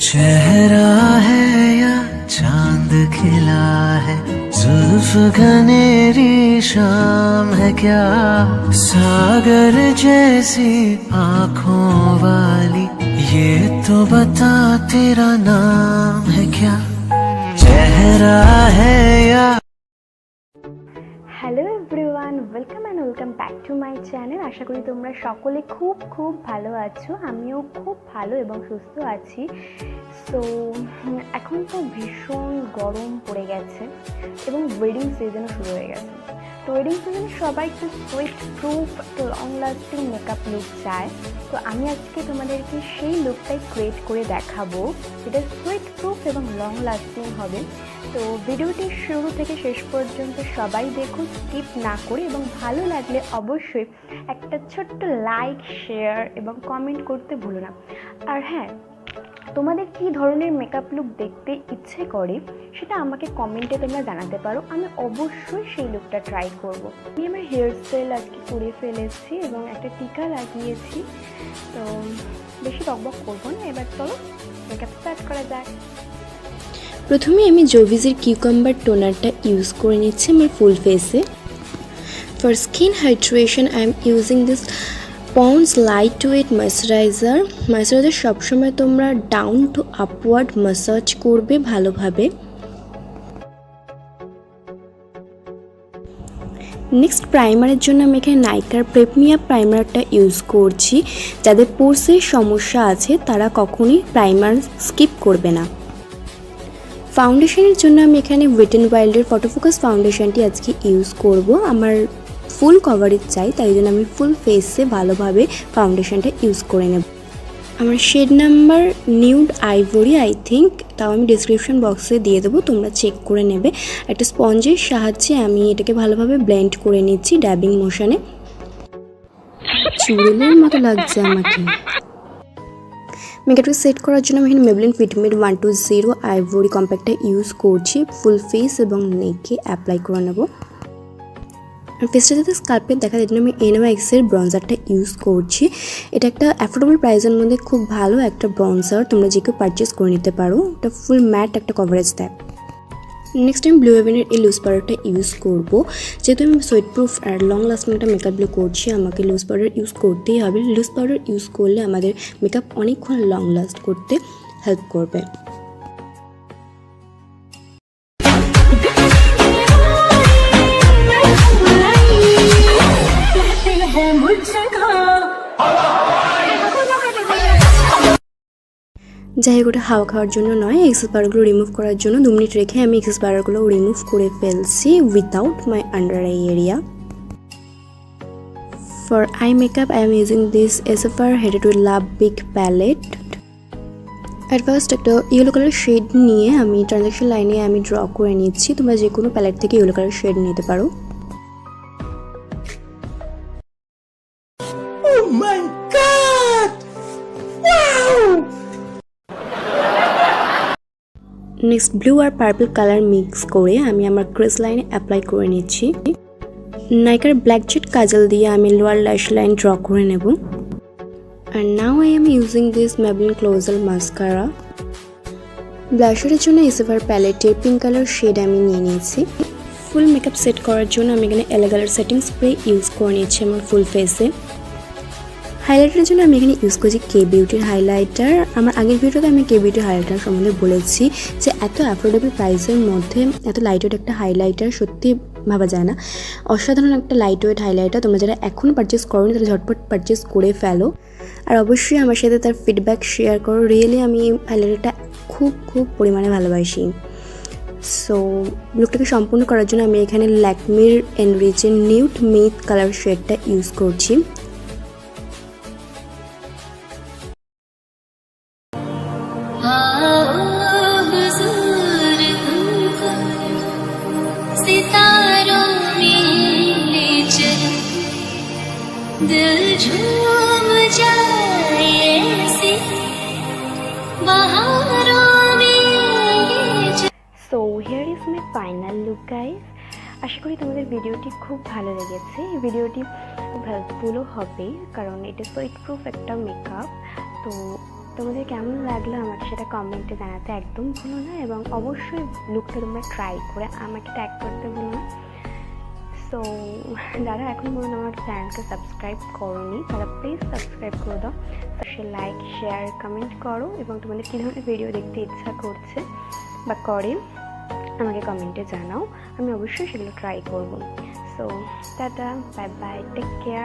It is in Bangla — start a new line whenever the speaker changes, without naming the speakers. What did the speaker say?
चेहरा है या चांद खिला है, जुल्फ घनेरी शाम है क्या, सागर जैसी आंखों वाली, ये तो बता तेरा नाम है क्या, चेहरा है या।
Hello everyone, welcome back to my channel. আশা করি তোমরা সকলে খুব ভালো আছো। আমিও খুব ভালো এবং সুস্থ আছি। সো এখন তো ভীষণ গরম পড়ে গেছে এবং ওয়েডিং সিজনও শুরু হয়ে গেছে। তো ওয়েডিং সিজনে সবাই একটু সোয়েট প্রুফ, একটু লং লাস্টিং মেকআপ লুক চায়। তো আমি আজকে তোমাদেরকে সেই লুকটাই ক্রিয়েট করে দেখাবো, যেটা সোয়েট প্রুফ এবং লং লাস্টিং হবে। তো ভিডিওটি শুরু থেকে শেষ পর্যন্ত সবাই দেখুন, স্কিপ না করে, এবং ভালো লাগলে অবশ্যই একটা ছোট্ট লাইক, শেয়ার এবং কমেন্ট করতে ভুলো না। আর হ্যাঁ, তোমাদের কী ধরনের মেকআপ লুক দেখতে ইচ্ছে করে সেটা আমাকে কমেন্টে তোমরা জানাতে পারো। আমি অবশ্যই সেই লুকটা ট্রাই করব। আমি আমার হেয়ার স্টাইল আজকে করে ফেলেছি এবং একটা টিকা লাগিয়েছি। তো বেশি বকবক করবো না, এবার চলো মেকআপ স্টার্ট করা যাক।
প্রথমে আমি জোভিজের কিউকাম্বার টোনারটা ইউজ করে নিচ্ছি আমার ফুল ফেসে। For skin hydration I am using this Pond's light weight moisturizer. Moisturizer সবসময় তোমরা ডাউন টু আপওয়ার্ড ম্যাসাজ করবে ভালোভাবে। নেক্সট প্রাইমারের জন্য আমি এখানে নাইকার প্রেপমিয়া প্রাইমারটা ইউজ করছি। যাদের পোর্সের সমস্যা আছে তারা কখনোই প্রাইমার স্কিপ করবে না। ফাউন্ডেশনের জন্য আমি এখানে ওয়েট অ্যান্ড ওয়াইল্ডের ফটোফোকাস ফাউন্ডেশনটি আজকে ইউজ করব। আমার ফুল কভারেজ চাই, তাই জন্য আমি ফুল ফেসে ভালোভাবে ফাউন্ডেশনটা ইউজ করে নেব। আমার shade number nude ivory I think, তাও আমি ডিসক্রিপশন বক্সে দিয়ে দেবো, তোমরা চেক করে নেবে। একটা স্পঞ্জের সাহায্যে আমি এটাকে ভালোভাবে ব্লেন্ড করে নিচ্ছি ড্যাবিং মোশনে। চুড়েলের মতো লাগছে আমাকে। মেকআপটা সেট করার জন্য আমি এখানে মেবলিন ফিটমিড 120 আইভরি কম্প্যাক্টটা ইউজ করছি। ফুল ফেস এবং নেকে অ্যাপ্লাই করে নেব। আর ফেসটা যাতে স্কাল্পের দেখা যায়, জন্য আমি NYXের ব্রঞ্জারটা ইউজ করছি। এটা একটা অ্যাফোর্ডেবল প্রাইসের মধ্যে খুব ভালো একটা ব্রঞ্জার, তোমরা যে কেউ পারচেস করে নিতে পারো। এটা ফুল ম্যাট একটা কভারেজ দেয়। নেক্সট টাইম ব্লু হেভেনের এই লুজ পাউডারটা ইউজ করব। যেহেতু আমি সোয়েট প্রুফ আর লং লাস্টিং একটা মেকআপ লুক করছি, আমাকে লুজ পাউডার ইউজ করতেই হবে। লুজ পাউডার ইউজ করলে আমাদের মেকআপ অনেকক্ষণ লং লাস্ট করতে হেল্প করবে। যাই হোক, ওটা হাওয়া খাওয়ার জন্য নয়, এক্সেস পাউডারগুলো রিমুভ করার জন্য 2 মিনিট রেখে আমি এক্সেস পাউডারগুলো রিমুভ করে ফেলছি without my under eye area. For eye makeup I am using this SFR headed with love big palette. At first একটা ইয়েলো কালার শেড নিয়ে আমি ট্রানজ্যাকশন লাইনে আমি ড্র করে নিচ্ছি। তোমরা যে কোনো প্যালেট থেকে ইয়েলো কালার শেড নিতে পারো। নেক্সট ব্লু আর পার্পল কালার মিক্স করে আমি আমার ক্রেস লাইনে অ্যাপ্লাই করে নিচ্ছি। নাইকার ব্ল্যাক জেট কাজল দিয়ে আমি লোয়ার ল্যাশ লাইন ড্র করে নেব। আর now I am using this Maybelline closer mascara. ব্লাশারের জন্য SFR প্যালেটের পিঙ্ক কালার শেড আমি নিয়ে নিয়েছি। ফুল মেকআপ সেট করার জন্য আমি এখানে এলা কালার সেটিং স্প্রে ইউজ করে নিচ্ছি আমার ফুল ফেসে। হাইলাইটারের জন্য আমি এখানে ইউজ করছি কে বিউটির হাইলাইটার। আমার আগের ভিডিওতে আমি কে বিউটির হাইলাইটার সম্বন্ধে বলেছি যে এত অ্যাফোর্ডেবল প্রাইসের মধ্যে এত লাইটওয়েট একটা হাইলাইটার সত্যি ভাবা যায় না। অসাধারণ একটা লাইটওয়েট হাইলাইটার। তোমরা যারা এখনও পারচেস করোনি তারা ঝটপট পারচেস করে ফেলো। আর অবশ্যই আমার সাথে তার ফিডব্যাক শেয়ার করো। রিয়েলি আমি হাইলাইটারটা খুব পরিমাণে ভালোবাসি। সো লুকটাকে সম্পূর্ণ করার জন্য আমি এখানে ল্যাকমির এনরিচের নিউড মিড কালার শেডটা ইউজ করছি।
दिल झूम जाए ऐसी बहारों में।
So here is my final look guys. আশা করি তোমাদের ভিডিওটি খুব ভালো লেগেছে। এই ভিডিওটি খুব হেল্পফুলও হবে, কারণ এটা সোয়েট প্রুফ একটা মেকআপ। তো তোমাদের কেমন লাগলো আমাকে সেটা কমেন্টে জানাতে একদম ভুলো না, এবং অবশ্যই লুকটা তোমরা ট্রাই করে আমাকে ট্যাগ করতে ভুলো না। সো যারা এখন পর্যন্ত আমার চ্যানেলকে সাবস্ক্রাইব করোনি তারা প্লিজ সাবস্ক্রাইব করে দাও, সে লাইক শেয়ার কমেন্ট করো, এবং তোমাদের কী ধরনের ভিডিও দেখতে ইচ্ছা করছে বা করে আমাকে কমেন্টে জানাও, আমি অবশ্যই সেগুলো ট্রাই করব। So tata, bye bye, take care.